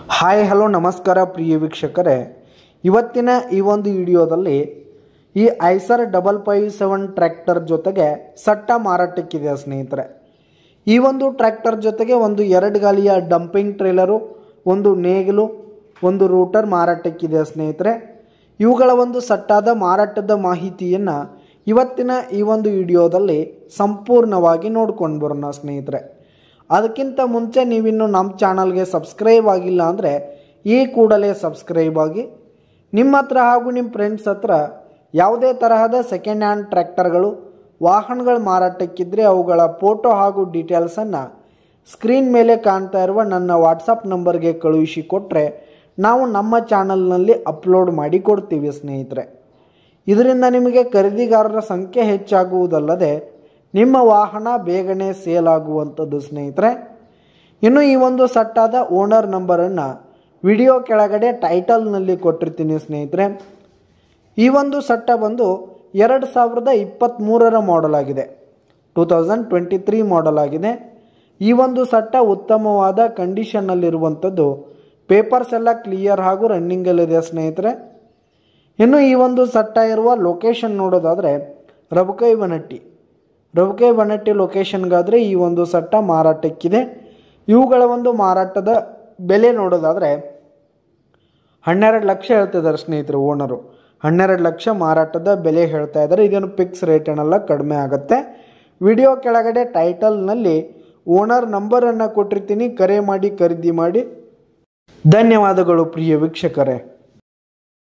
Hi hello ನಮಸ್ಕಾರ ಪ್ರಿಯ ವೀಕ್ಷಕರೇ, ಇವತ್ತಿನ ಈ ಒಂದು ವಿಡಿಯೋದಲ್ಲಿ ಈ ಐಸರ್ 557 ಟ್ರ್ಯಾಕ್ಟರ್ ಜೊತೆಗೆ ಸಟ್ಟ ಮಾರಾಟಕ್ಕಿದೆ ಸ್ನೇಹಿತರೆ. ಈ ಒಂದು ಟ್ರ್ಯಾಕ್ಟರ್ ಜೊತೆಗೆ ಒಂದು 2 ಗಾಲಿಯ ಡಂಪಿಂಗ್ ಟ್ರೇಲರು, ಒಂದು ನೇಗಿಲು, ಒಂದು ರೂಟರ್ ಮಾರಾಟಕ್ಕಿದೆ ಸ್ನೇಹಿತರೆ. ಇವುಗಳ ಒಂದು ಸಟ್ಟಾದ ಮಾರಾಟದ ಮಾಹಿತಿಯನ್ನು ಇವತ್ತಿನ ಈ ಒಂದು ವಿಡಿಯೋದಲ್ಲಿ ಸಂಪೂರ್ಣವಾಗಿ ನೋಡ್ಕೊಂಡು ಬರೋಣ ಸ್ನೇಹಿತರೆ. ಅದಕ್ಕಿಂತ ಮುಂಚೆ ನೀವಿನ್ನು ನಮ್ಮ ಚಾನಲ್ಗೆ ಸಬ್ಸ್ಕ್ರೈಬ್ ಆಗಿಲ್ಲ ಅಂದರೆ ಈ ಕೂಡಲೇ ಸಬ್ಸ್ಕ್ರೈಬ್ ಆಗಿ. ನಿಮ್ಮ ಹತ್ರ ಹಾಗೂ ನಿಮ್ಮ ಫ್ರೆಂಡ್ಸ್ ಹತ್ರ ಯಾವುದೇ ತರಹದ ಸೆಕೆಂಡ್ ಹ್ಯಾಂಡ್ ಟ್ರ್ಯಾಕ್ಟರ್ಗಳು, ವಾಹನಗಳು ಮಾರಾಟಕ್ಕಿದ್ದರೆ ಅವುಗಳ ಫೋಟೋ ಹಾಗೂ ಡೀಟೇಲ್ಸನ್ನು ಸ್ಕ್ರೀನ್ ಮೇಲೆ ಕಾಣ್ತಾ ಇರುವ ನನ್ನ ವಾಟ್ಸಪ್ ನಂಬರ್ಗೆ ಕಳುಹಿಸಿ ಕೊಟ್ಟರೆ ನಾವು ನಮ್ಮ ಚಾನಲ್ನಲ್ಲಿ ಅಪ್ಲೋಡ್ ಮಾಡಿ ಕೊಡ್ತೀವಿ ಸ್ನೇಹಿತರೆ. ಇದರಿಂದ ನಿಮಗೆ ಖರೀದಿಗಾರರ ಸಂಖ್ಯೆ ಹೆಚ್ಚಾಗುವುದಲ್ಲದೆ ನಿಮ್ಮ ವಾಹನ ಬೇಗನೆ ಸೇಲ್ ಆಗುವಂಥದ್ದು ಸ್ನೇಹಿತರೆ. ಇನ್ನು ಈ ಒಂದು ಸಟ್ಟಾದ ಓನರ್ ನಂಬರನ್ನು ವಿಡಿಯೋ ಕೆಳಗಡೆ ಟೈಟಲ್ನಲ್ಲಿ ಕೊಟ್ಟಿರ್ತೀನಿ ಸ್ನೇಹಿತರೆ. ಈ ಒಂದು ಸಟ್ಟ ಬಂದು 2023 ಮಾಡೆಲ್ ಆಗಿದೆ, 2023 ಮಾಡೆಲ್ ಆಗಿದೆ. ಈ ಒಂದು ಸಟ್ಟ ಉತ್ತಮವಾದ ಕಂಡೀಷನ್ನಲ್ಲಿರುವಂಥದ್ದು, ಪೇಪರ್ಸ್ ಎಲ್ಲ ಕ್ಲಿಯರ್ ಹಾಗೂ ರನ್ನಿಂಗಲ್ಲಿದೆ ಸ್ನೇಹಿತರೆ. ಇನ್ನು ಈ ಒಂದು ಸಟ್ಟ ಇರುವ ಲೊಕೇಶನ್ ನೋಡೋದಾದರೆ ರಬಕೈ ಬನಟ್ಟಿ ಲೊಕೇಶನ್ಗಾದರೆ ಈ ಒಂದು ಸಟ್ಟ ಮಾರಾಟಕ್ಕಿದೆ. ಇವುಗಳ ಒಂದು ಮಾರಾಟದ ಬೆಲೆ ನೋಡೋದಾದರೆ 12 ಲಕ್ಷ ಹೇಳ್ತಿದ್ದಾರೆ ಸ್ನೇಹಿತರು. ಓನರು 12 ಲಕ್ಷ ಮಾರಾಟದ ಬೆಲೆ ಹೇಳ್ತಾ ಇದ್ದಾರೆ. ಇದೇನು ಫಿಕ್ಸ್ ರೇಟ್ ಏನಲ್ಲ, ಕಡಿಮೆ ಆಗುತ್ತೆ. ವಿಡಿಯೋ ಕೆಳಗಡೆ ಟೈಟಲ್ನಲ್ಲಿ ಓನರ್ ನಂಬರನ್ನು ಕೊಟ್ಟಿರ್ತೀನಿ, ಕರೆ ಮಾಡಿ ಖರೀದಿ ಮಾಡಿ. ಧನ್ಯವಾದಗಳು ಪ್ರಿಯ ವೀಕ್ಷಕರೇ.